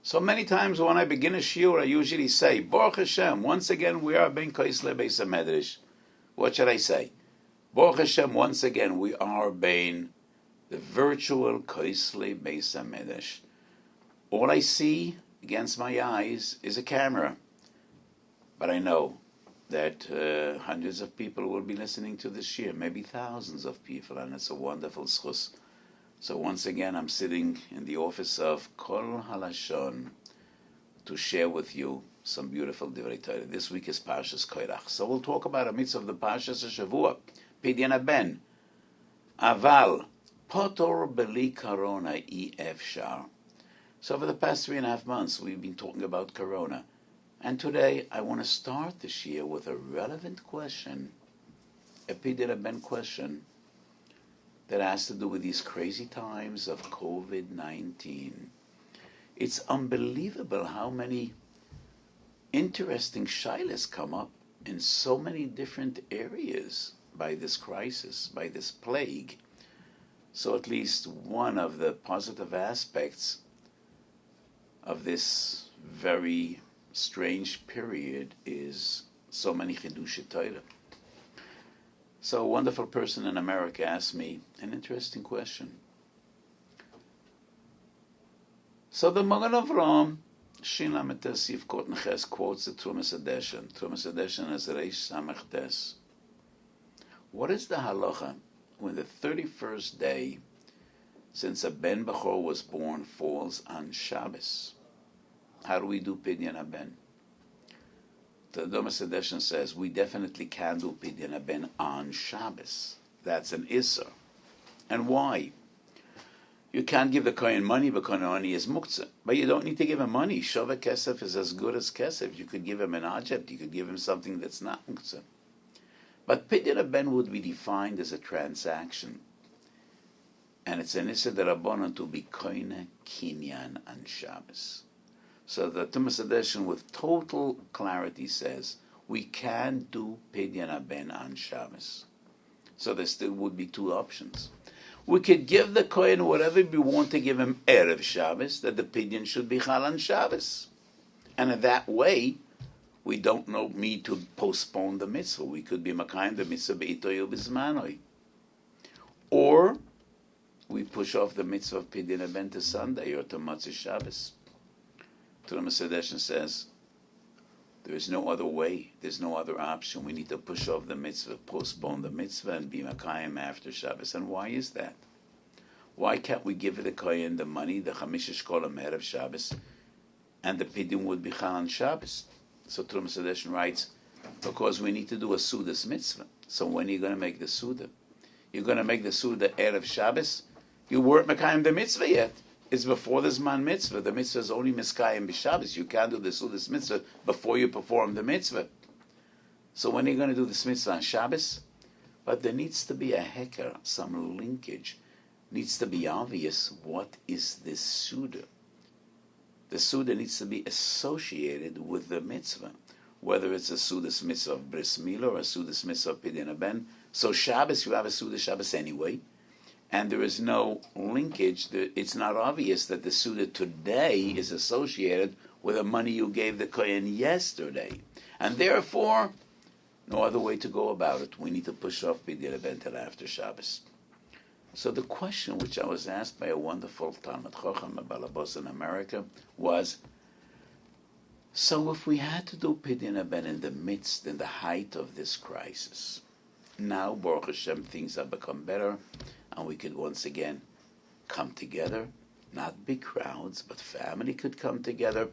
So many times when I begin a shiur, I usually say, Baruch Hashem, once again we are ben koisle beis hamedrash. What should I say? Baruch Hashem, once again we are ben the virtual koisle beis hamedrash. All I see against my eyes is a camera. But I know that hundreds of people will be listening to this shiur, maybe thousands of people, and it's a wonderful schus. So once again, I'm sitting in the office of Kol Halashon to share with you some beautiful Divrei Torah. This week is Parshas Koirach. So we'll talk about a mitzvah of the Parshas Shavua, Pidyon Haben. Aval, Potor Beli Corona Efshar. So for the past 3.5 months, we've been talking about Corona. And today, I want to start this year with a relevant question, a Pidyon Haben question, that has to do with these crazy times of COVID-19. It's unbelievable how many interesting shilas come up in so many different areas by this crisis, by this plague. So at least one of the positive aspects of this very strange period is so many chidush Torah. So a wonderful person in America asked me an interesting question. So the Magen Avraham, Shin Lamed Tes Yivkot Neches, quotes the Trumas Hadeshen. Trumas Hadeshen is Reish Samech Tes. What is the halacha when the 31st day since a Ben Bechor was born falls on Shabbos? How do we do Pidyon Haben? The Trumas Hadeshen says we definitely can do Pidyon Haben on Shabbos. That's an Isser. And why? You can't give the Kohen money because money is muktzah. But you don't need to give him money. Shova Kesef is as good as Kesef. You could give him an ajab. You could give him something that's not muktzah. But Pidyon Haben would be defined as a transaction. And it's an Isser D'Rabbanan to be Koine Kinyan on Shabbos. So the Trumas Hadeshen with total clarity says we can do Pidyon Haben on Shabbos. So there still would be two options. We could give the Kohen whatever we want to give him Erev Shabbos, that the Pidyon should be Chal on Shabbos. And in that way, we don't need to postpone the mitzvah. We could be Makayim the mitzvah Be'itoy Ubizmanoi. Or we push off the mitzvah of Pidyon Haben to Sunday or to Motzei Shabbos. Trumas Hadeshen says there is no other way. There's no other option. We need to push off the mitzvah, postpone the mitzvah, and be Makayim after Shabbos. And why is that? Why can't we give the Kohen the money, the Chamisha Shkolim Erev Shabbos, and the Pidyon would be Chal on Shabbos? So Trumas Hadeshen writes, because we need to do a Sudas mitzvah. So when are you going to make the Suda? You're going to make the Suda Erev Shabbos? You weren't Makayim the mitzvah yet. It's before the Zman mitzvah. The mitzvah is only Miskayim b'Shabbos. You can't do the Sudas mitzvah before you perform the mitzvah. So when are you going to do this mitzvah on Shabbos? But there needs to be a heker, some linkage. Needs to be obvious what is this Suda. The Suda needs to be associated with the mitzvah. Whether it's a Sudas mitzvah of Bris Milah or a Sudas mitzvah of Pidyon Haben. So Shabbos, you have a Suda Shabbos anyway. And there is no linkage. It's not obvious that the Suda today is associated with the money you gave the Kohen yesterday. And therefore, no other way to go about it. We need to push off Pidyon Haben till after Shabbos. So the question which I was asked by a wonderful Talmud Chacham, a Balabos in America, was, so if we had to do Pidyon Haben in the height of this crisis, now, Baruch Hashem, things have become better, and we could once again come together, not big crowds, but family could come together.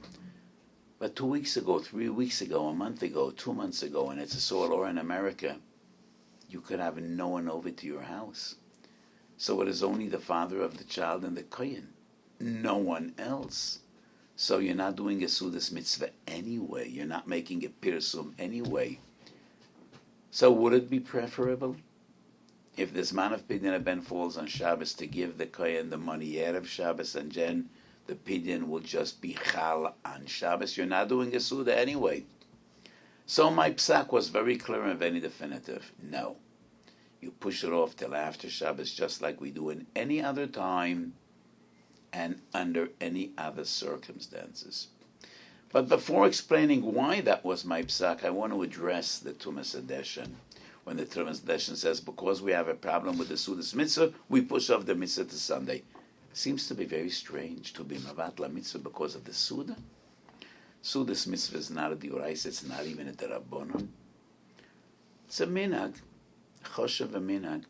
But 2 weeks ago, 3 weeks ago, a month ago, 2 months ago, and it's a soil or in America, you could have no one over to your house. So it is only the father of the child and the Kohen, no one else. So you're not doing a Sudas mitzvah anyway. You're not making a pirsum anyway. So would it be preferable, if this man of Pidyon Haben falls on Shabbos, to give the Kohen the money Erev Shabbos, and then the Pidyon will just be Chal on Shabbos? You're not doing a Suda anyway. So my psak was very clear and very definitive. No. You push it off till after Shabbos, just like we do in any other time, and under any other circumstances. But before explaining why that was my psak, I want to address the Tumas Adeshen. When the Tumas Adeshen says, because we have a problem with the Sudas Mitzvah, we push off the Mitzvah to Sunday. Seems to be very strange to be Mavatla Mitzvah because of the Suda. Sudas Mitzvah is not a Diurais, it's not even a Derabonon. It's a Minag, Choshev a Minag.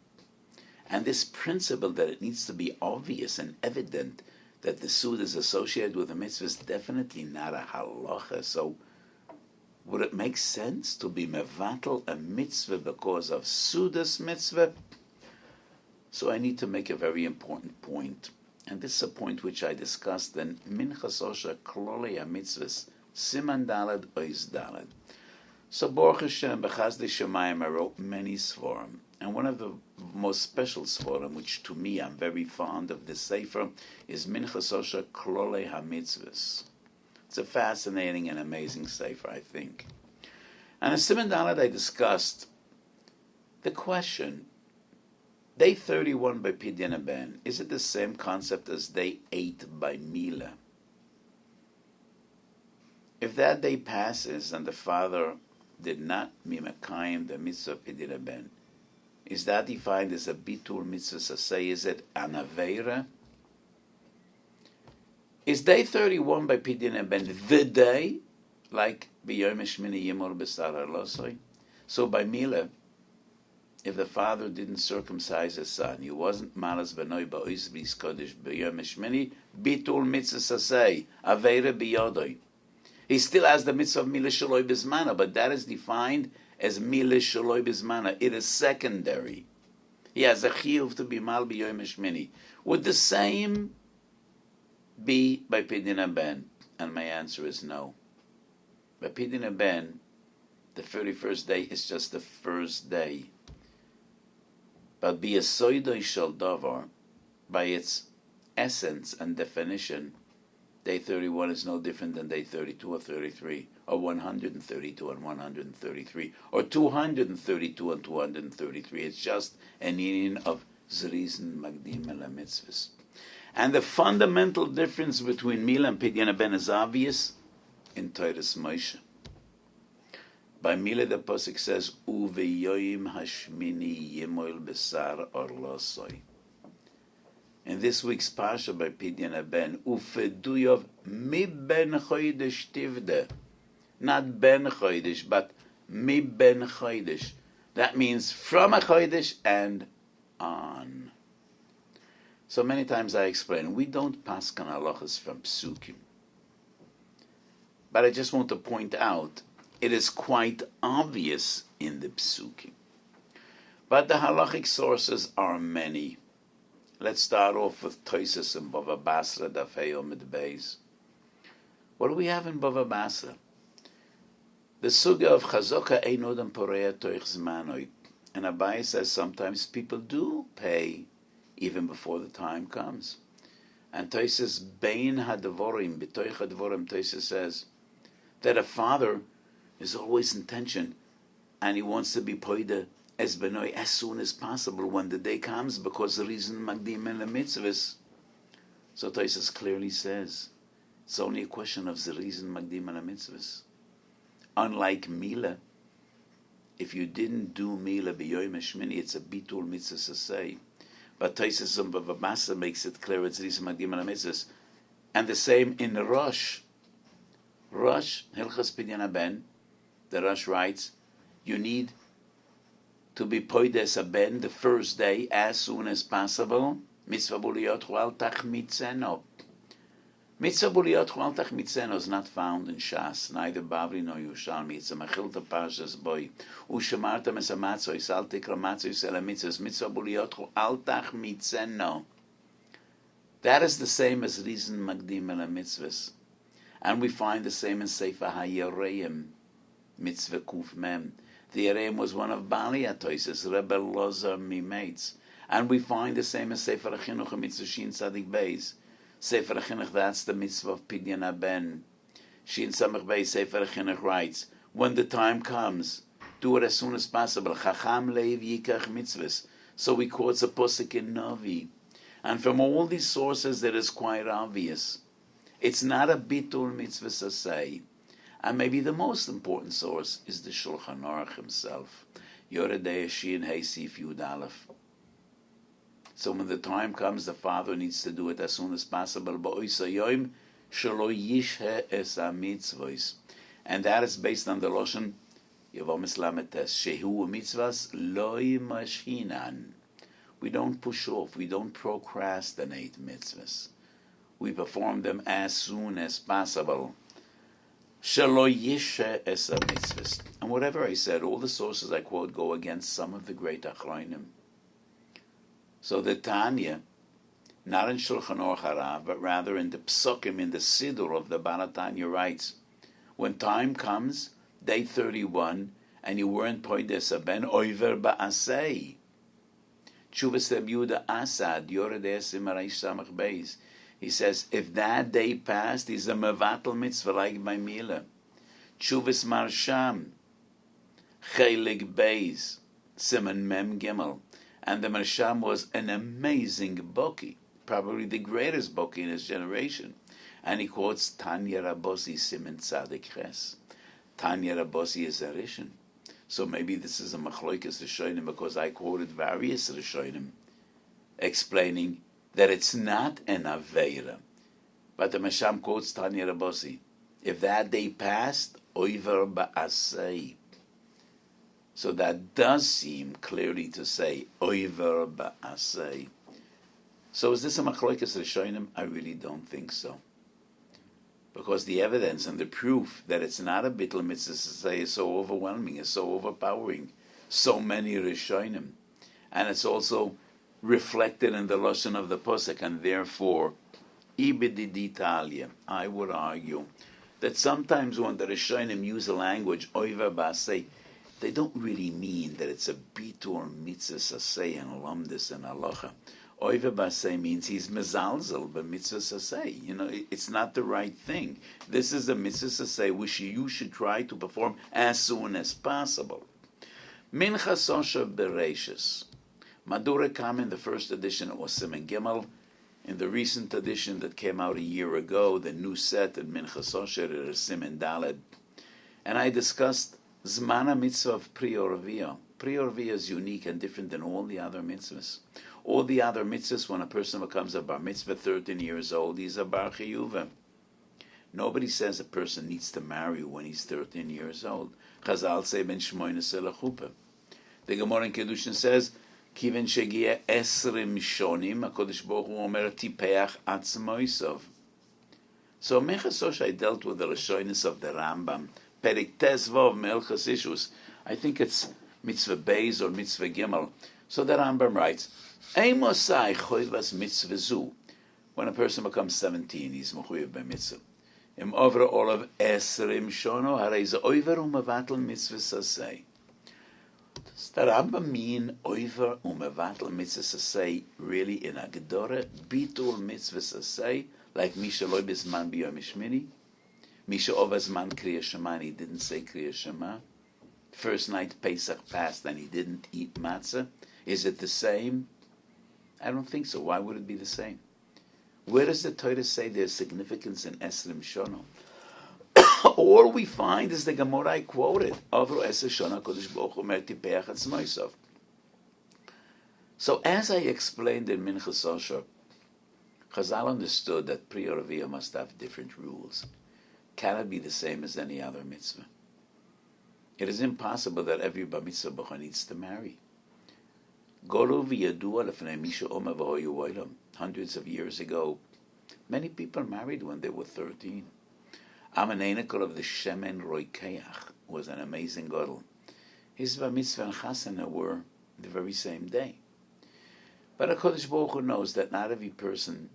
And this principle that it needs to be obvious and evident that the Suda is associated with a mitzvah is definitely not a halacha. So would it make sense to be mevatel a mitzvah because of Suda's mitzvah? So I need to make a very important point. And this is a point which I discussed in Minchas Osha Klolei HaMitzvahs, Siman Daled Ois Daled. So Baruch Hashem, B'chazdei Shemayim, I wrote many svarim. And one of the most special svarim, which to me I'm very fond of this sefer, is Minchas Osha Klolei HaMitzvahs. It's a fascinating and amazing sefer, I think. And in Siman Daled I discussed the question, Day 31 by Pidyon Haben, is it the same concept as Day 8 by Mila? If that day passes and the father did not mimekayim the mitzvah Pidyon Haben, is that defined as a bitul mitzvah saseh? Is it an aveira? Is Day 31 by Pidyon Haben the day, like b'yom shmini yimor b'sar harlosoi? So by Mila, if the father didn't circumcise his son, he wasn't malas b'noi ba'ois b'is kodesh b'yom shmini, bitul mitzvah saseh, aveira b'yodoi. He still has the mitzvah of Mila Shaloi Bizmana, but that is defined as Mila Shaloi Bizmana. It is secondary. He has a chiyuv to be mal b'yom shmini. Would the same be by Pidyon Haben? And my answer is no. By Pidyon Haben, the 31st day is just the first day. But b'yasoidoi shel davar, by its essence and definition, Day 31 is no different than Day 32 or 33, or 132 and 133, or 232 and 233. It's just an union of Zrizn Magdim El HaMitzvahs. And the fundamental difference between Mila and Pidyon Haben is obvious in Toras Moshe. By Mila, the Pasuk says, Uveyoyim hashmini yimoil besar orlosoi. In this week's Parsha by Pidyon Haben, Ufeduyov mi ben chodesh tivde. Not ben chodesh, but mi ben chodesh. That means from a chodesh and on. So many times I explain, we don't paskan halachas from psukim. But I just want to point out, it is quite obvious in the psukim. But the halachic sources are many. Let's start off with Toises and Bava Basra, Dafei Omid Beis. What do we have in Bava Basra? The sugya of Chazoka Einodam Porea Toich Zmanoi. And Abai says sometimes people do pay even before the time comes. And Toises Bein Hadavorim, B'toich Hadavorim, Toises says that a father is always in tension and he wants to be poida as benoi as soon as possible when the day comes, because the reason magdim el mitzvahs. So Tosis clearly says it's only a question of the reason magdim el mitzvahs. Unlike Mila, if you didn't do Mila b'yoyim hashmini, it's a bitul mitzvah sasei. But Tosis and Bava Basra makes it clear it's the reason magdim el mitzvahs. And the same in Rosh. Rosh, Hilchas Pidyon Haben, the Rosh writes, you need to be poides haben the first day as soon as possible. Mitzvah buliyot chual tachmitzeno. Mitzvah buliyot chual tachmitzeno is not found in Shas, neither Bavli nor Yerushalmi. It's a mechilta parshas boy. Ushemartam es amatzoy, sal tikra matzoy sel mitzvahs. Mitzvah buliyot chual tachmitzeno. That is the same as reason magdim el mitzvahs. And we find the same in Sefer HaYereim, Mitzvah Kuf Mem. The Yereim was one of Bali Atoises, Rebbe Lozer Mimates. And we find the same as Sefer HaChinuch and Mitzvah Shin Tzadik Beis. Sefer HaChinuch, that's the mitzvah of Pidyon Haben. Shin Samach Beis, Sefer HaChinuch writes, when the time comes, do it as soon as possible. Chacham Leiv Yikach Mitzvahs. So we quote the Posuk in Novi. And from all these sources, it is quite obvious. It's not a bitul mitzvah sasei. And maybe the most important source is the Shulchan Aruch himself. Yoredei Shin Hey Sif Yud Aleph. So when the time comes, the father needs to do it as soon as possible. And that is based on the Loshen Yevomis Lametes. Shehu mitzvahs loy mashinan. We don't push off. We don't procrastinate mitzvahs. We perform them as soon as possible. Shelo yishe es mitzvahs. And whatever I said, all the sources I quote go against some of the great achronim. So the Tanya, not in Shulchan Aruch Harav, but rather in the Psukim, in the Siddur of the Baal HaTanya writes, when time comes, day 31, and you weren't poides ben oiver ba'asei. Tshuvas Reb Yehuda Asad, Yored Esim Reish Samach Beis. He says, if that day passed, he's a mevatel mitzvah like by Mila. Tshuvas Marsham, Chelik Beis, Siman Mem Gimel. And the Marsham was an amazing Boki, probably the greatest Boki in his generation. And he quotes Tanya Rabosi Siman Tzadik Ches. Tanya Rabosi is a Rishon. So maybe this is a Machloikas Rishonim because I quoted various Rishonim explaining that it's not an Aveira. But the Masham quotes Tanya Rabosi. If that day passed, Oiver Ba'asei. So that does seem clearly to say Oiver Ba'asei. So is this a Machloikas Rishonim? I really don't think so. Because the evidence and the proof that it's not a bittul mitzvah to say is so overwhelming, is so overpowering, so many Rishonim. And it's also reflected in the Lashon of the Posek, and therefore, ibidi d'Italia, I would argue that sometimes when the Rishonim use a language, oiver ba'asei, they don't really mean that it's a bitur mitzvah sasei and lamdis and halacha. Oiver ba'asei means he's mezalzel but mitzvah sasei. You know, it's not the right thing. This is a mitzvah sasei which you should try to perform as soon as possible. Minchas Osher Bereishis. Madura Kam in the first edition, it was Siman Gimel. In the recent edition that came out a year ago, the new set at Minchas Osher, it is Siman Daled. And I discussed Zmana Mitzvah of Prior Via. Prior Via is unique and different than all the other mitzvahs. All the other mitzvahs, when a person becomes a bar mitzvah 13 years old, he's a bar chiyuva. Nobody says a person needs to marry when he's 13 years old. Chazal say ben shmoynes elachupa. The Gemara in Kedushin says, Kiven shegia esrim shonim, HaKadosh Baruch Hu omer tipeach atzmoisov. So Mechasosh, I dealt with the Lashonis of the Rambam. Perik Tes Vov Melchas Ishus. I think it's Mitzvah Beis or Mitzvah Gimel. So the Rambam writes, Eimosai choivas mitzvah zu. When a person becomes 17, he's mechuyev by mitzvah. Im over all of esrim shono, harei ze oiver umevatel mitzvah sasei. Does the Rambam mean oiver umevatel mitzvah sasei really in a gedore? Bitul mitzvah sasei, like Misha loy bezman biyom shmini? Misha ovazman kriya shema, and he didn't say kriya shema? First night Pesach passed and he didn't eat matzah? Is it the same? I don't think so. Why would it be the same? Where does the Torah say there's significance in Esrim Shono? All we find is the Gemara I quoted. Avro Esrim Shono Kodesh Baruch Hu Mer Tipeach Atzmoisov. So as I explained in Minchas Osher, Chazal understood that Pri Arviyah must have different rules. Cannot be the same as any other mitzvah. It is impossible that every bar mitzvah bocha needs to marry. Hundreds of years ago, many people married when they were 13. Amenenikol of the Shemen Roikeach was an amazing gadol. His bar mitzvah and chasana were the very same day. But HaKadosh Baruch Hu knows that not every person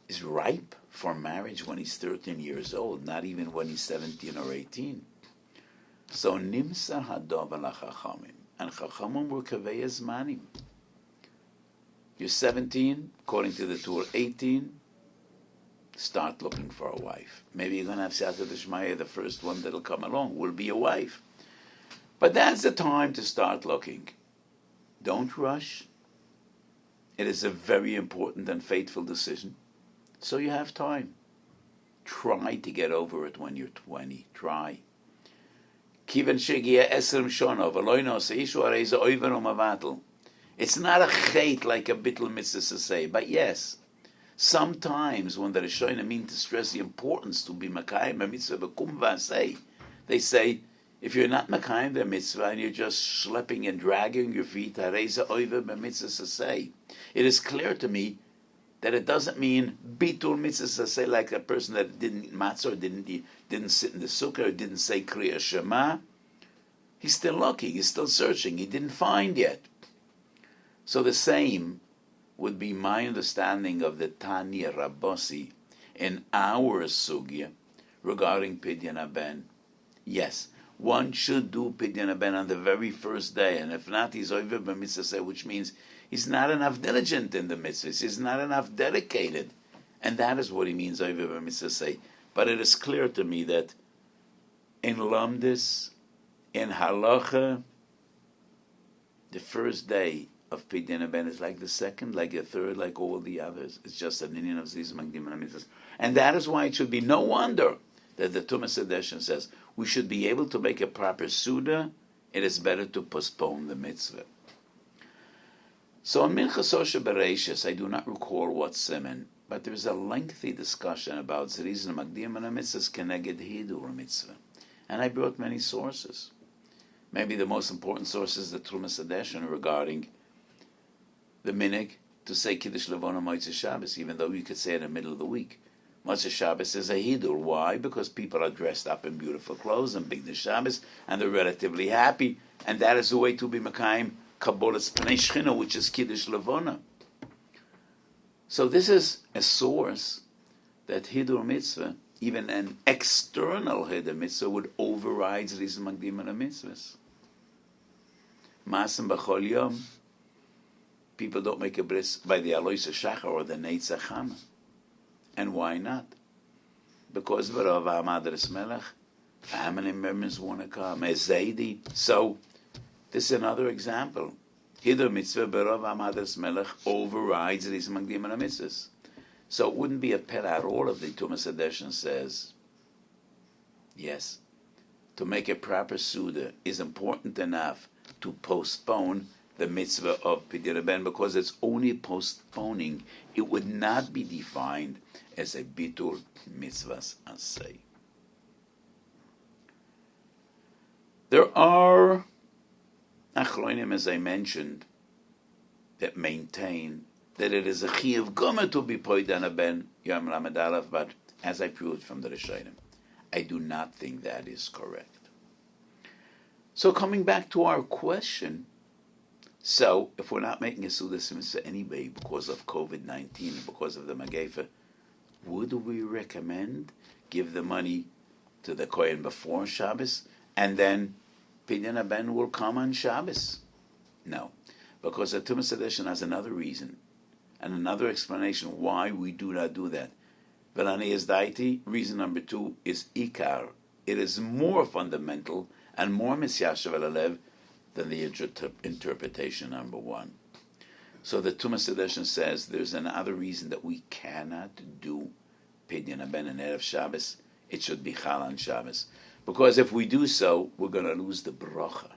is ripe for marriage when he's 13 years old, not even when he's 17 or 18. So Nimsa Hadov ala Chachamim. And Chachamim were Kavei Zmanim. You're 17, according to the Torah, 18, start looking for a wife. Maybe you're going to have Siyata D'Shmaya, the first one that'll come along will be a wife. But that's the time to start looking. Don't rush. It is a very important and fateful decision. So you have time. Try to get over it when you're 20. Try. It's not a chait like a bittul mitzvah to say, but yes, sometimes when the Rishonim mean to stress the importance to be makayim a mitzvah b'kum v'asei, they say, if you're not makayim the mitzvah and you're just schlepping and dragging your feet, it is clear to me that it doesn't mean bitul mitzvah say like a person that didn't eat matzah or didn't sit in the sukkah or didn't say kriya shema. He's still looking, he's still searching, he didn't find yet. So the same would be my understanding of the Tanya Rabbosi in our sugya regarding Pidyon Haben. Yes, one should do Pidyon Haben on the very first day, and if not, he's over b'mitzvah, which means he's not enough diligent in the mitzvahs, he's not enough dedicated, and that is what he means over b'mitzvah. But it is clear to me that in Lamdis, in Halacha, the first day of Pidyon Haben is like the second, like the third, like all the others. It's just an Indian of these Magdim and Mitzvahs. And that is why it should be no wonder that the Tumas Hadeshin says we should be able to make a proper Suda. It is better to postpone the mitzvah. So in Minchas Osher Bereishis, I do not recall what siman, but there is a lengthy discussion about Zerizim Magdim and Mitzvahs Keneged Hidur Mitzvah. And I brought many sources. Maybe the most important source is the Tumas Hadeshin regarding the minig to say Kiddush Levona Motzei Shabbos, even though you could say it in the middle of the week. Motzei Shabbos is a hidur. Why? Because people are dressed up in beautiful clothes and big Shabbos, and they're relatively happy, and that is the way to be Mekayim Kabbalas Pnei Shechina, which is Kiddush Levona. So this is a source that hidur mitzvah, even an external hidur mitzvah, would override Zerizim Magdim and Mitzvahs. Masim B'chol Yom. People don't make a bris by the Alois Shachar or the Neitz Chama. And why not? Because Barav Hamadris Melech, family members want to come. Ezeidi. So, this is another example. Hidur mitzvah Barav Hamadris Melech overrides these Magdim and Mitzvahs. So it wouldn't be a pet at all if the Tumas Hadeshin says, yes, to make a proper Suda is important enough to postpone the mitzvah of Pidyon Haben, because it's only postponing. It would not be defined as a bitul mitzvahs asay. There are achronim, as I mentioned, that maintain that it is a chiyuv gomer to be Pidyon Haben Yom Lamed Aleph, but as I proved from the Rishonim, I do not think that is correct. So coming back to our question, so, if we're not making a Sudas Mitzvah anyway because of COVID-19, because of the Magefa, would we recommend give the money to the Kohen before Shabbos and then Pidyon Haben will come on Shabbos? No, because the Tumas Hadeshin has another reason and another explanation why we do not do that. Velani is daiti. Reason number 2 is Ikar. It is more fundamental and more Misyashav Alev than the interpretation number 1. So the Tumas Hadeshin says there's another reason that we cannot do Pidyon Haben and Erev Shabbos. It should be Chal on Shabbos. Because if we do so, we're going to lose the bracha.